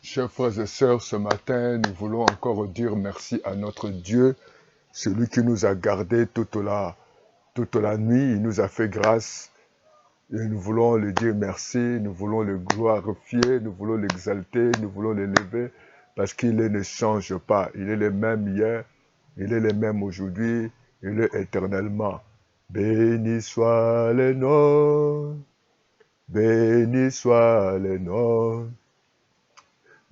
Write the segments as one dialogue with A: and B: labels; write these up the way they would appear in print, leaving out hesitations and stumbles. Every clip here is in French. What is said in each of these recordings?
A: Chers frères et sœurs, ce matin, nous voulons encore dire merci à notre Dieu, celui qui nous a gardés toute la nuit. Il nous a fait grâce et nous voulons lui dire merci, nous voulons le glorifier, nous voulons l'exalter, nous voulons l'élever parce qu'il ne change pas. Il est le même hier, il est le même aujourd'hui, il est éternellement. Béni soit le nom, béni soit le nom.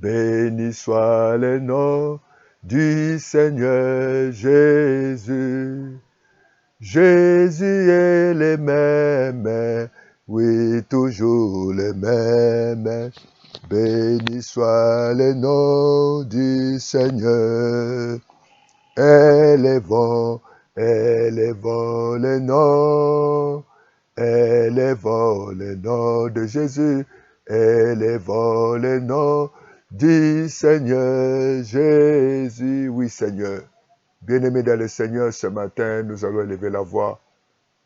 A: Béni soit le nom du Seigneur Jésus. Jésus est le même, oui, toujours le même. Béni soit le nom du Seigneur. Élevons le nom. Élevons le nom de Jésus. Élevons le nom du Seigneur Jésus. Oui, Seigneur. Bien-aimés dans le Seigneur, ce matin, nous allons élever la voix,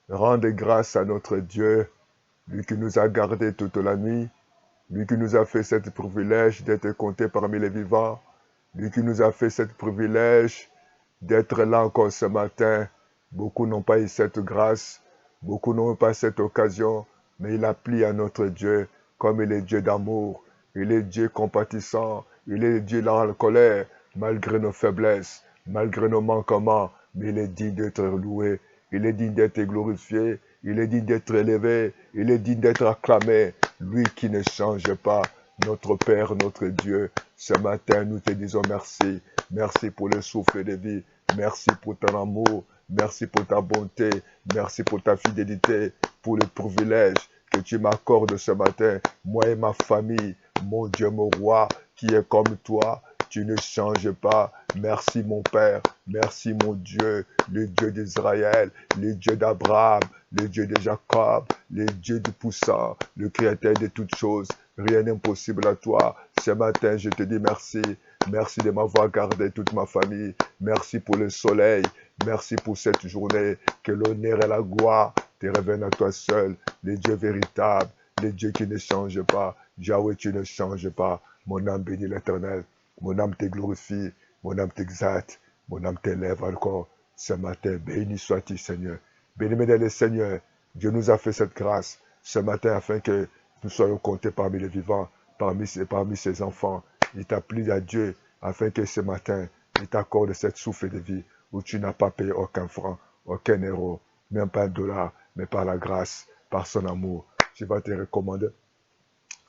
A: rendre grâce à notre Dieu, lui qui nous a gardés toute la nuit, lui qui nous a fait ce privilège d'être compté parmi les vivants, lui qui nous a fait ce privilège d'être là encore ce matin. Beaucoup n'ont pas eu cette grâce, beaucoup n'ont pas cette occasion, mais il a plu à notre Dieu, comme il est Dieu d'amour, il est Dieu compatissant, il est Dieu dans la colère, malgré nos faiblesses, malgré nos manquements, mais il est digne d'être loué, il est digne d'être glorifié, il est digne d'être élevé, il est digne d'être acclamé, lui qui ne change pas, notre Père, notre Dieu. Ce matin, nous te disons merci. Merci pour le souffle de vie. Merci pour ton amour. Merci pour ta bonté. Merci pour ta fidélité. Pour le privilège que tu m'accordes ce matin. Moi et ma famille, mon Dieu, mon roi, qui est comme toi. Tu ne changes pas. Merci mon Père. Merci mon Dieu, le Dieu d'Israël, le Dieu d'Abraham, le Dieu de Jacob, le Dieu du puissant, le Créateur de toutes choses. Rien n'est impossible à toi. Ce matin, je te dis merci. Merci de m'avoir gardé toute ma famille. Merci pour le soleil. Merci pour cette journée. Que l'honneur et la gloire te reviennent à toi seul. Le Dieu véritable, le Dieu qui ne change pas. Yahweh, tu ne changes pas. Mon âme bénit l'Éternel. Mon âme te glorifie. Mon âme t'exalte. Mon âme t'élève encore. Ce matin, béni sois-tu, Seigneur. Béni le Seigneur. Dieu nous a fait cette grâce ce matin afin que nous soyons comptés parmi les vivants, parmi ses enfants. Il t'a plu à Dieu afin que ce matin, il t'accorde cette souffle de vie où tu n'as pas payé aucun franc, aucun euro, même pas un dollar, mais par la grâce, par son amour. Tu vas te recommander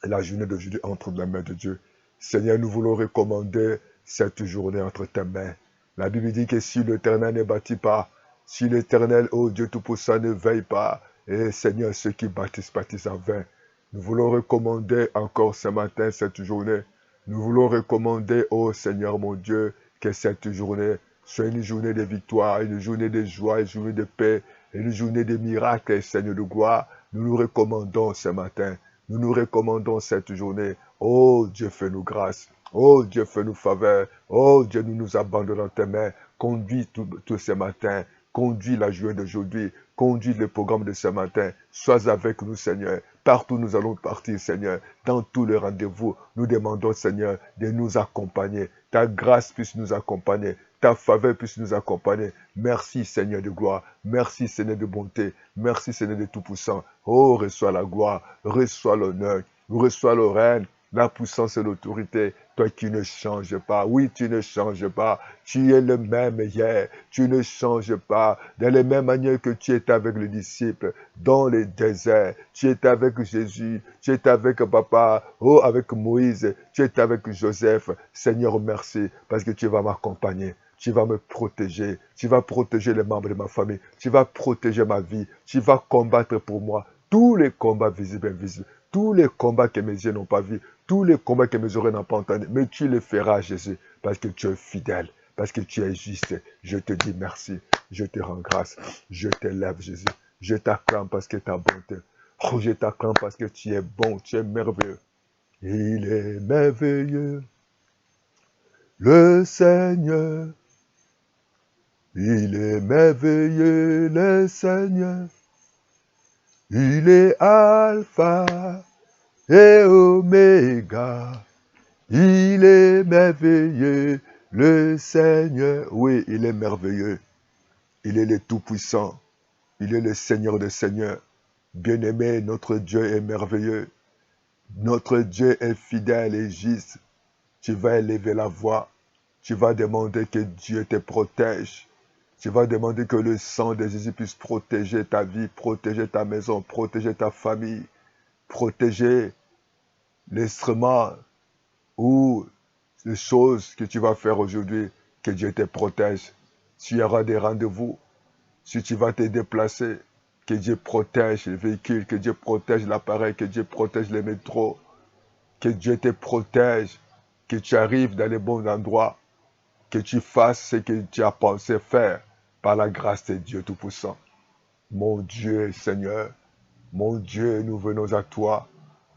A: la journée d'aujourd'hui entre les mains de Dieu. Seigneur, nous voulons recommander cette journée entre tes mains. La Bible dit que si l'Éternel ne bâtit pas, si l'Éternel, ô Dieu Tout-Puissant, ne veille pas, et Seigneur, ceux qui bâtissent en vain. Nous voulons recommander encore ce matin, cette journée. Nous voulons recommander, ô Seigneur mon Dieu, que cette journée soit une journée de victoire, une journée de joie, une journée de paix, une journée de miracles, Seigneur de gloire. Nous nous recommandons ce matin. Nous nous recommandons cette journée. Oh Dieu, fais-nous grâce. Oh Dieu, fais-nous faveur. Oh Dieu, nous nous abandonnons dans tes mains. Conduis tout ce matin. Conduis la journée d'aujourd'hui. Conduis le programme de ce matin. Sois avec nous, Seigneur. Partout nous allons partir, Seigneur. Dans tous les rendez-vous, nous demandons, Seigneur, de nous accompagner. Ta grâce puisse nous accompagner. Ta faveur puisse nous accompagner. Merci, Seigneur de gloire. Merci, Seigneur de bonté. Merci, Seigneur de Tout-Puissant. Oh, reçois la gloire. Reçois l'honneur. Reçois le règne. La puissance et l'autorité, toi qui ne changes pas. Oui, tu ne changes pas. Tu es le même hier. Tu ne changes pas. De la même manière que tu étais avec les disciples dans le désert. Tu étais avec Jésus. Tu étais avec Papa. Oh, avec Moïse. Tu étais avec Joseph. Seigneur, merci parce que tu vas m'accompagner. Tu vas me protéger. Tu vas protéger les membres de ma famille. Tu vas protéger ma vie. Tu vas combattre pour moi tous les combats visibles et invisibles. Tous les combats que mes yeux n'ont pas vus, tous les combats que mes oreilles n'ont pas entendus, mais tu les feras, Jésus, parce que tu es fidèle, parce que tu es juste. Je te dis merci, je te rends grâce, je t'élève, Jésus. Je t'acclame parce que ta bonté. Oh, je t'acclame parce que tu es bon, tu es merveilleux. Il est merveilleux, le Seigneur. Il est merveilleux, le Seigneur. Il est Alpha et Oméga. Il est merveilleux, le Seigneur. Oui, il est merveilleux. Il est le Tout-Puissant. Il est le Seigneur des Seigneurs. Bien-aimé, notre Dieu est merveilleux. Notre Dieu est fidèle et juste. Tu vas élever la voix. Tu vas demander que Dieu te protège. Tu vas demander que le sang de Jésus puisse protéger ta vie, protéger ta maison, protéger ta famille, protéger l'instrument ou les choses que tu vas faire aujourd'hui. Que Dieu te protège. S'il y aura des rendez-vous, si tu vas te déplacer, que Dieu protège les véhicules, que Dieu protège l'appareil, que Dieu protège les métros, que Dieu te protège, que tu arrives dans les bons endroits, que tu fasses ce que tu as pensé faire par la grâce de Dieu Tout-Puissant. Mon Dieu, Seigneur, mon Dieu, nous venons à toi.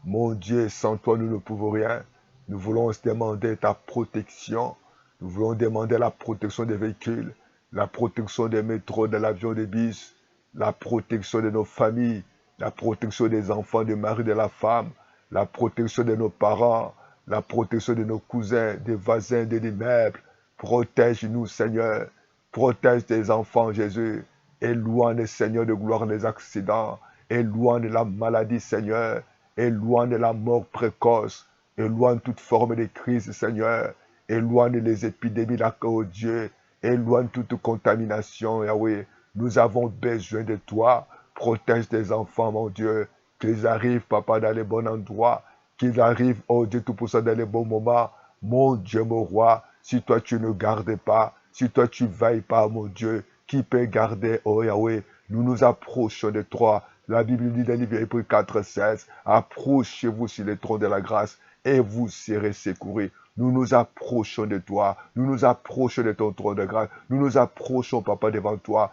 A: Mon Dieu, sans toi, nous ne pouvons rien. Nous voulons demander ta protection. Nous voulons demander la protection des véhicules, la protection des métros, de l'avion, des bus, la protection de nos familles, la protection des enfants, du mari, de la femme, la protection de nos parents, la protection de nos cousins, des voisins, de l'immeuble. Protège-nous, Seigneur. Protège tes enfants, Jésus. Éloigne, Seigneur, de gloire les accidents. Éloigne la maladie, Seigneur. Éloigne la mort précoce. Éloigne toute forme de crise, Seigneur. Éloigne les épidémies, là, oh Dieu. Éloigne toute contamination, Yahweh. Nous avons besoin de toi. Protège tes enfants, mon Dieu. Qu'ils arrivent, Papa, dans les bons endroits. Qu'ils arrivent, oh Dieu Tout-Puissant, dans les bons moments. Mon Dieu, mon roi, si toi tu ne gardes pas, si toi tu veilles pas, mon Dieu, qui peut garder, oh Yahweh? Nous nous approchons de toi. La Bible dit dans le livre Hébreux 4:16, approchez-vous sur le trône de la grâce et vous serez secourus. Nous nous approchons de toi. Nous nous approchons de ton trône de grâce. Nous nous approchons, Papa, devant toi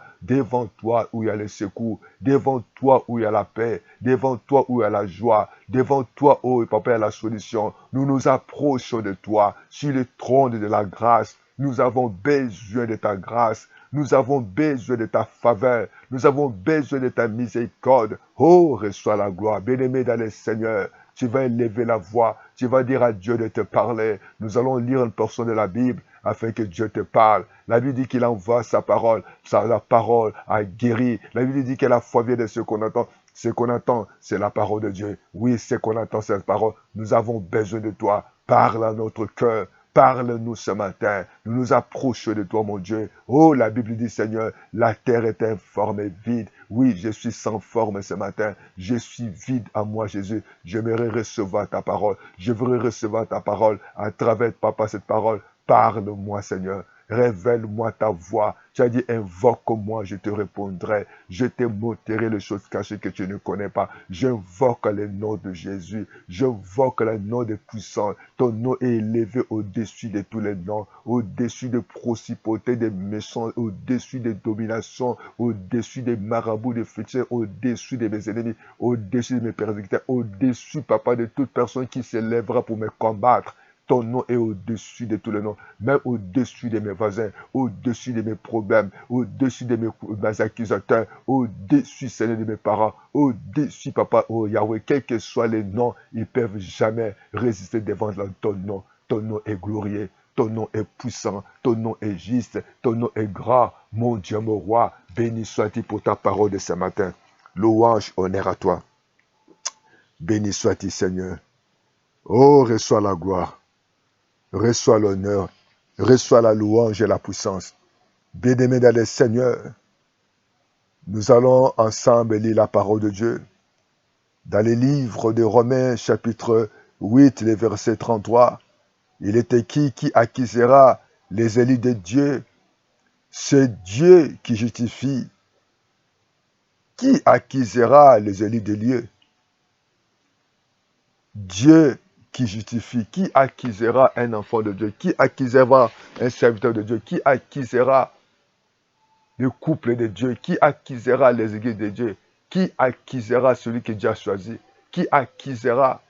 A: où il y a le secours, devant toi où il y a la paix, devant toi où il y a la joie, devant toi où, Papa, il y a la solution. Nous nous approchons de toi sur le trône de la grâce. Nous avons besoin de ta grâce. Nous avons besoin de ta faveur. Nous avons besoin de ta miséricorde. Oh, reçois la gloire. Bien-aimé dans le Seigneur, tu vas élever la voix. Tu vas dire à Dieu de te parler. Nous allons lire une portion de la Bible afin que Dieu te parle. La Bible dit qu'il envoie sa parole. La parole a guéri. La Bible dit que la foi vient de ce qu'on entend. Ce qu'on entend, c'est la parole de Dieu. Oui, ce qu'on entend, c'est la parole. Nous avons besoin de toi. Parle à notre cœur. Parle-nous ce matin. Nous nous approchons de toi, mon Dieu. Oh, la Bible dit, Seigneur, la terre est informe et vide. Oui, je suis sans forme ce matin. Je suis vide à moi, Jésus. J'aimerais recevoir ta parole. Je voudrais recevoir ta parole à travers, Papa, cette parole. Parle-moi, Seigneur. Révèle-moi ta voix. Tu as dit, invoque-moi, je te répondrai. Je te m'ôterai les choses cachées que tu ne connais pas. J'invoque le nom de Jésus. J'invoque le nom des puissants. Ton nom est élevé au-dessus de tous les noms, au-dessus des principautés, des méchants, au-dessus des dominations, au-dessus des marabouts, des féticheurs, au-dessus de mes ennemis, au-dessus de mes persécuteurs, au-dessus, Papa, de toute personne qui s'élèvera pour me combattre. Ton nom est au-dessus de tous les noms, même au-dessus de mes voisins, au-dessus de mes problèmes, au-dessus de mes accusateurs, au-dessus, Seigneur, de mes parents, au-dessus, Papa, oh Yahweh, quels que soient les noms, ils ne peuvent jamais résister devant ton nom. Ton nom est glorieux, ton nom est puissant, ton nom est juste, ton nom est grand. Mon Dieu, mon roi, béni sois-tu pour ta parole de ce matin. Louange, honneur à toi. Béni sois-tu, Seigneur. Oh, reçois la gloire. Reçois l'honneur, reçois la louange et la puissance. Bien-aimés dans le Seigneur, nous allons ensemble lire la parole de Dieu. Dans les livres de Romains, chapitre 8, le verset 33, il est écrit qui accusera les élus de Dieu. C'est Dieu qui justifie. Qui accusera les élus de Dieu? Dieu qui justifie, qui accusera un enfant de Dieu, qui accusera un serviteur de Dieu, qui accusera le couple de Dieu, qui accusera les églises de Dieu, qui accusera celui que Dieu a choisi, qui accusera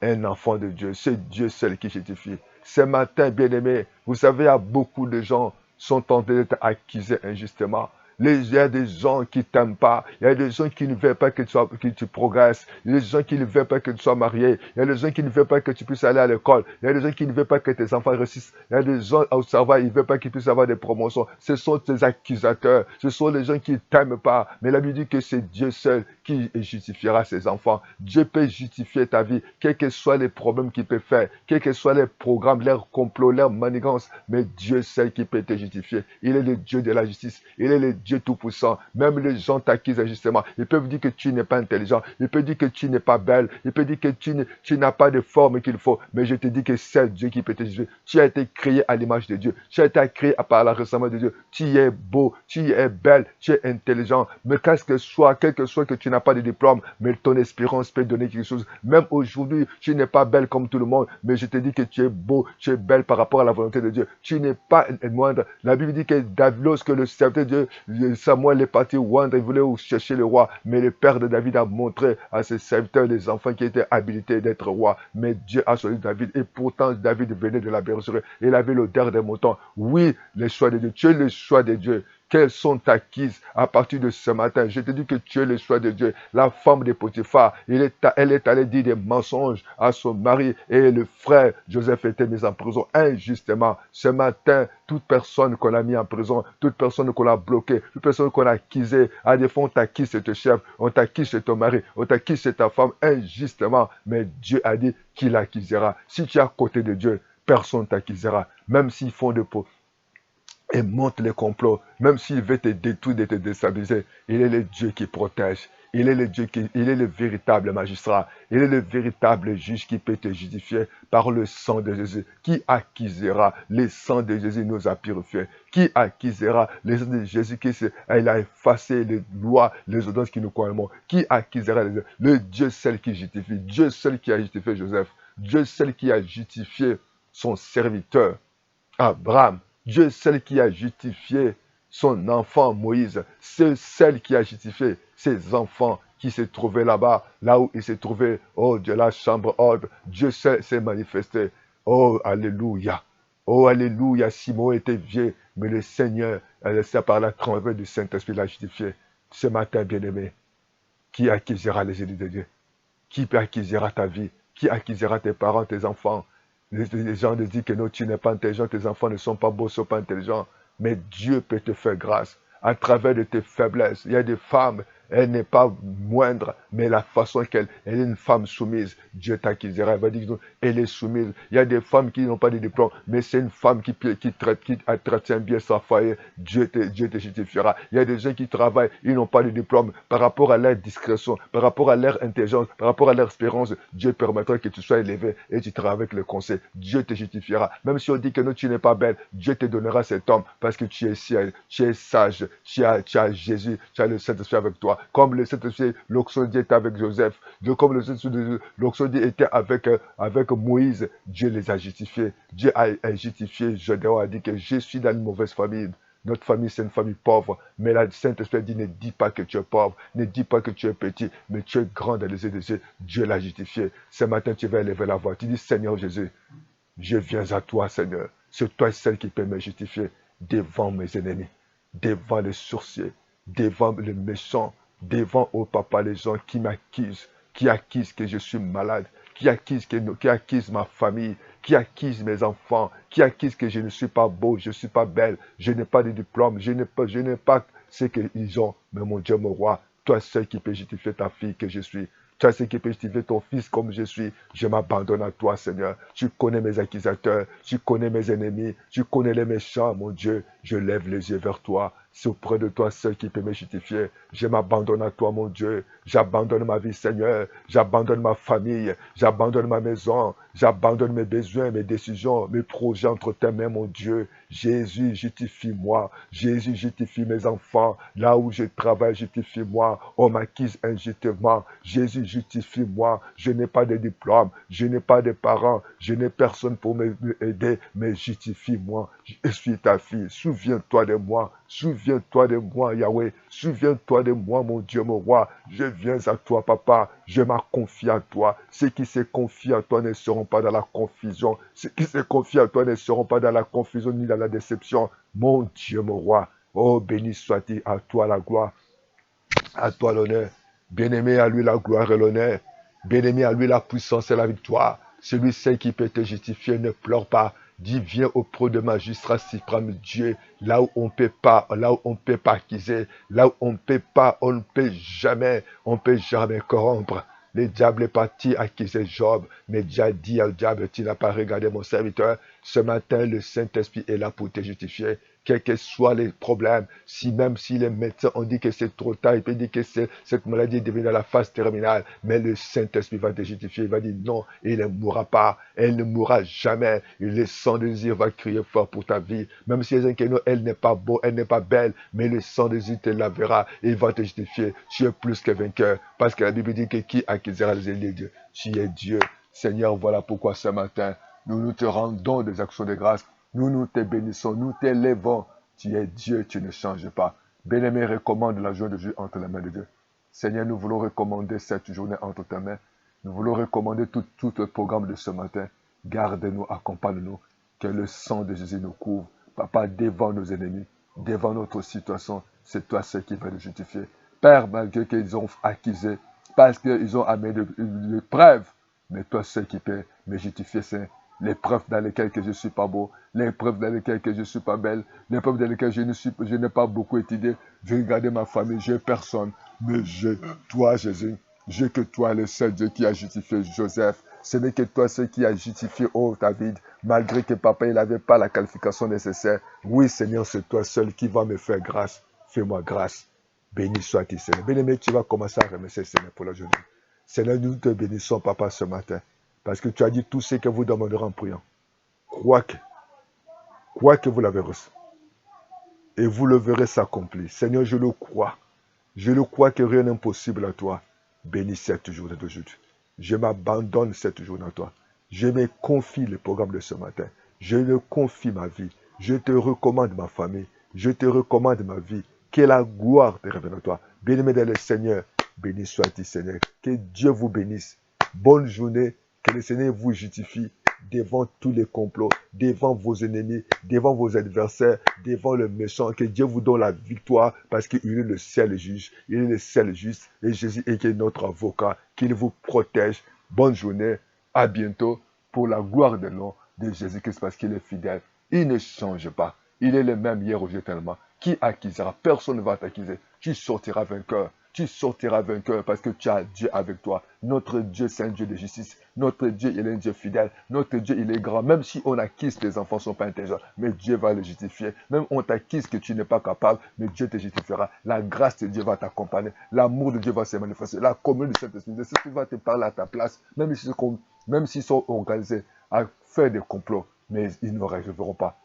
A: un enfant de Dieu. C'est Dieu seul qui justifie. Ce matin, bien-aimés, vous savez, il y a beaucoup de gens qui sont tentés d'être accusés injustement. Il y a des gens qui t'aiment pas. Il y a des gens qui ne veulent pas que tu progresses. Il y a des gens qui ne veulent pas que tu sois marié. Il y a des gens qui ne veulent pas que tu puisses aller à l'école. Il y a des gens qui ne veulent pas que tes enfants réussissent. Il y a des gens au travail, ils ne veulent pas qu'ils puissent avoir des promotions. Ce sont tes accusateurs. Ce sont les gens qui ne t'aiment pas. Mais la Bible dit que c'est Dieu seul qui justifiera ses enfants. Dieu peut justifier ta vie, quels que soient les problèmes qu'il peut faire, quels que soient les programmes, leurs complots, leurs manigances. Mais Dieu seul qui peut te justifier. Il est le Dieu de la justice. Il est le Dieu tout-puissant. Même les gens t'accusent injustement. Ils peuvent dire que tu n'es pas intelligent. Ils peuvent dire que tu n'es pas belle. Ils peuvent dire que tu n'as pas de forme qu'il faut. Mais je te dis que c'est Dieu qui peut te justifier. Tu as été créé à l'image de Dieu. Tu as été créé par la ressemblance de Dieu. Tu es beau. Tu es belle. Tu es intelligent. Mais quel que soit que tu n'as pas de diplôme, mais ton espérance peut donner quelque chose. Même aujourd'hui, tu n'es pas belle comme tout le monde. Mais je te dis que tu es beau. Tu es belle par rapport à la volonté de Dieu. Tu n'es pas moindre. La Bible dit que lorsque le serviteur de Dieu, Samuel est parti oindre, il voulait chercher le roi. Mais le père de David a montré à ses serviteurs les enfants qui étaient habilités d'être rois. Mais Dieu a choisi David. Et pourtant, David venait de la bergerie. Il avait l'odeur des moutons. Oui, le choix de Dieu. Tu es le choix de Dieu. Quelles sont acquises à partir de ce matin? Je te dis que tu es le choix de Dieu. La femme de Potiphar, elle est allée dire des mensonges à son mari et le frère Joseph était mis en prison injustement. Ce matin, toute personne qu'on a mis en prison, toute personne qu'on a bloquée, toute personne qu'on a accusée, à des fois on t'accuse c'est ton chef, on t'accuse c'est ton mari, on t'accuse c'est ta femme injustement. Mais Dieu a dit qu'il accusera. Si tu es à côté de Dieu, personne ne t'accusera. Même s'ils font de peau et monte les complots, même s'il veut te détruire, de te déstabiliser, il est le Dieu qui protège. Il est il est le véritable magistrat. Il est le véritable juge qui peut te justifier par le sang de Jésus. Qui accusera? Le sang de Jésus nous a purifiés. Qui accusera? Le sang de Jésus il a effacé les lois, les ordonnances qui nous concernent. Qui accusera? Le Dieu seul qui justifie. Dieu seul qui a justifié Joseph. Dieu seul qui a justifié son serviteur. Abraham, Dieu seul qui a justifié son enfant Moïse, c'est celle qui a justifié ses enfants qui se trouvaient là-bas, là où ils se trouvaient, oh, de la chambre haute. Dieu seul s'est manifesté. Oh, alléluia. Oh, alléluia. Simon était vieux, mais le Seigneur, par la travers du Saint-Esprit, l'a justifié. Ce matin, bien-aimé, qui accusera les élus de Dieu? Qui accusera ta vie? Qui accusera tes parents, tes enfants? Les gens te disent que non, tu n'es pas intelligent, tes enfants ne sont pas beaux, ne sont pas intelligents. Mais Dieu peut te faire grâce à travers de tes faiblesses. Il y a des femmes, elle n'est pas moindre, mais la façon elle est une femme soumise. Dieu t'acquisera. Elle va dire qu'elle est soumise. Il y a des femmes qui n'ont pas de diplôme, mais c'est une femme qui entretient bien sa foyer. Dieu te justifiera. Il y a des gens qui travaillent, ils n'ont pas de diplôme. Par rapport à leur discrétion, par rapport à leur intelligence, par rapport à leur espérance, Dieu permettra que tu sois élevé et tu travailles avec le conseil. Dieu te justifiera. Même si on dit que non, tu n'es pas belle, Dieu te donnera cet homme parce que tu es sage, tu as Jésus, tu as le Saint-Esprit avec toi. Comme le Saint-Esprit, l'Oxodie était avec Joseph, comme le Saint-Esprit, l'Oxodie était avec Moïse, Dieu les a justifiés. Dieu a justifié, Gédéon a dit que je suis dans une mauvaise famille. Notre famille, c'est une famille pauvre. Mais la Saint-Esprit dit, ne dis pas que tu es pauvre, ne dis pas que tu es petit, mais tu es grand dans les yeux de Dieu. Dieu l'a justifié. Ce matin, tu vas élever la voix. Tu dis, Seigneur Jésus, je viens à toi, Seigneur. C'est toi seul qui peux me justifier devant mes ennemis, devant les sorciers, devant les méchants, devant, oh papa, les gens qui m'accusent, qui accusent que je suis malade, qui accusent ma famille, qui accusent mes enfants, qui accusent que je ne suis pas beau, je ne suis pas belle, je n'ai pas de diplôme, je n'ai pas ce qu'ils ont. Mais mon Dieu, mon roi, toi seul qui peux justifier ta fille que je suis. Tu as ce qui peut justifier ton fils comme je suis. Je m'abandonne à toi, Seigneur. Tu connais mes accusateurs, tu connais mes ennemis, tu connais les méchants, mon Dieu. Je lève les yeux vers toi. C'est auprès de toi seul qui peut me justifier. Je m'abandonne à toi, mon Dieu. J'abandonne ma vie, Seigneur. J'abandonne ma famille. J'abandonne ma maison. J'abandonne mes besoins, mes décisions, mes projets entre tes mains, mon Dieu. Jésus, justifie-moi. Jésus, justifie mes enfants. Là où je travaille, justifie-moi. On m'accuse injustement. Jésus, justifie-moi. Je n'ai pas de diplôme. Je n'ai pas de parents. Je n'ai personne pour m'aider. Mais justifie-moi. Je suis ta fille. Souviens-toi de moi. Souviens-toi de moi, Yahweh. Souviens-toi de moi, mon Dieu, mon roi. Je viens à toi, papa. Je m'en confie à toi. Ceux qui se confient à toi ne seront pas dans la confusion. Ceux qui se confient à toi ne seront pas dans la confusion ni dans la déception. Mon Dieu, mon roi. Oh, béni soit-il, à toi la gloire, à toi l'honneur. Bien-aimé, à lui la gloire et l'honneur. Bien-aimé, à lui la puissance et la victoire. Celui-ci qui peut te justifier, ne pleure pas. Dis, viens auprès de magistrat suprême Dieu, là où on peut pas, là où on peut pas accuser, là où on peut pas, on peut jamais corrompre. Le diable est parti accuser Job, mais Dieu a dit au diable, tu n'as pas regardé mon serviteur. Ce matin, le Saint-Esprit est là pour te justifier. Quels que soient les problèmes, même si les médecins ont dit que c'est trop tard, ils peuvent dire que cette maladie est devenue à la phase terminale, mais le Saint-Esprit va te justifier, il va dire non, il ne mourra pas, elle ne mourra jamais, et le sang de Jésus va crier fort pour ta vie, même si les uns que non, elle n'est pas beau, elle n'est pas belle, mais le sang de Jésus te lavera, et il va te justifier, tu es plus que vainqueur, parce que la Bible dit que qui accusera les ennemis de Dieu, tu es Dieu. Seigneur, voilà pourquoi ce matin, nous te rendons des actions de grâce. Nous te bénissons, nous t'élèvons. Tu es Dieu, tu ne changes pas. Bien-aimé, recommande la joie de Dieu entre les mains de Dieu. Seigneur, nous voulons recommander cette journée entre tes mains. Nous voulons recommander tout le programme de ce matin. Garde-nous, accompagne-nous. Que le sang de Jésus nous couvre. Papa, devant nos ennemis, devant notre situation, c'est toi ce qui va nous justifier. Père, malgré qu'ils ont accusé, parce qu'ils ont amené des preuves, mais toi, ce qui peut me justifier, c'est les preuves dans lesquelles que je ne suis pas beau, les preuves dans lesquelles que je ne suis pas belle, les preuves dans lesquelles je n'ai pas beaucoup étudié. Je regarde ma famille, je n'ai personne, mais j'ai toi, Jésus. Je que toi, le seul Dieu qui a justifié Joseph. Ce n'est que toi, ce qui a justifié, oh David, malgré que papa, il n'avait pas la qualification nécessaire. Oui, Seigneur, c'est toi seul qui va me faire grâce. Fais-moi grâce. Béni sois-tu, Seigneur. Bien-aimé, tu vas commencer à remercier le Seigneur pour la journée. Seigneur, nous te bénissons, papa, ce matin. Parce que tu as dit tout ce que vous demanderez en priant. Crois que vous l'avez reçu. Et vous le verrez s'accomplir. Seigneur, je le crois. Je le crois que rien n'est impossible à toi. Bénis cette journée d'aujourd'hui. Je m'abandonne cette journée à toi. Je me confie le programme de ce matin. Je le confie ma vie. Je te recommande ma famille. Je te recommande ma vie. Que la gloire te revienne à toi. Béni-moi le Seigneur. Béni sois-tu, Seigneur. Que Dieu vous bénisse. Bonne journée. Que le Seigneur vous justifie devant tous les complots, devant vos ennemis, devant vos adversaires, devant le méchant. Que Dieu vous donne la victoire parce qu'il est le seul juge, il est le seul juste et Jésus est notre avocat, qu'il vous protège. Bonne journée, à bientôt pour la gloire de nom de Jésus-Christ parce qu'il est fidèle. Il ne change pas. Il est le même hier, aujourd'hui, tellement. Qui accusera? Personne ne va t'accuser. Tu sortiras vainqueur. Tu sortiras vainqueur parce que tu as Dieu avec toi. Notre Dieu, c'est un Dieu de justice. Notre Dieu, il est un Dieu fidèle. Notre Dieu, il est grand. Même si on accuse que les enfants ne sont pas intelligents, mais Dieu va les justifier. Même on t'accuse que tu n'es pas capable, mais Dieu te justifiera. La grâce de Dieu va t'accompagner. L'amour de Dieu va se manifester. La commune de Saint-Esprit, le Saint-Esprit va te parler à ta place, même s'ils sont organisés à faire des complots, mais ils ne réaliseront pas.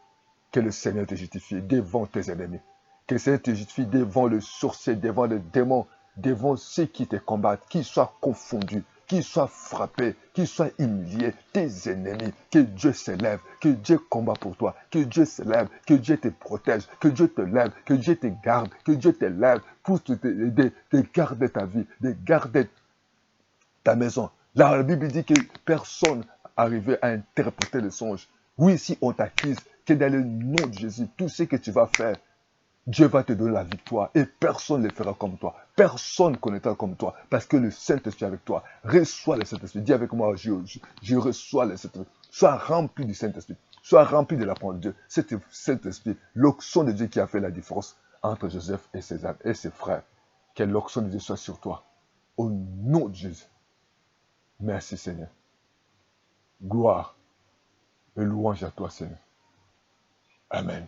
A: Que le Seigneur te justifie devant tes ennemis. Que le Seigneur te justifie devant le sorcier, devant les démons, devant ceux qui te combattent, qu'ils soient confondus, qu'ils soient frappés, qu'ils soient humiliés, tes ennemis, que Dieu s'élève, que Dieu combat pour toi, que Dieu s'élève, que Dieu te protège, que Dieu te lève, que Dieu te garde, que Dieu te lève pour te garder ta vie, de garder ta maison. Là, la Bible dit que personne n'arrivait à interpréter le songe. Oui, si on t'accuse, que dans le nom de Jésus, tout ce que tu vas faire, Dieu va te donner la victoire et personne ne le fera comme toi. Personne ne connaîtra comme toi parce que le Saint-Esprit est avec toi. Reçois le Saint-Esprit. Dis avec moi, je reçois le Saint-Esprit. Sois rempli du Saint-Esprit. Sois rempli de la parole de Dieu. C'est le Saint-Esprit, l'onction de Dieu qui a fait la différence entre Joseph et ses âmes et ses frères. Que l'onction de Dieu soit sur toi. Au nom de Jésus. Merci Seigneur. Gloire et louange à toi Seigneur. Amen.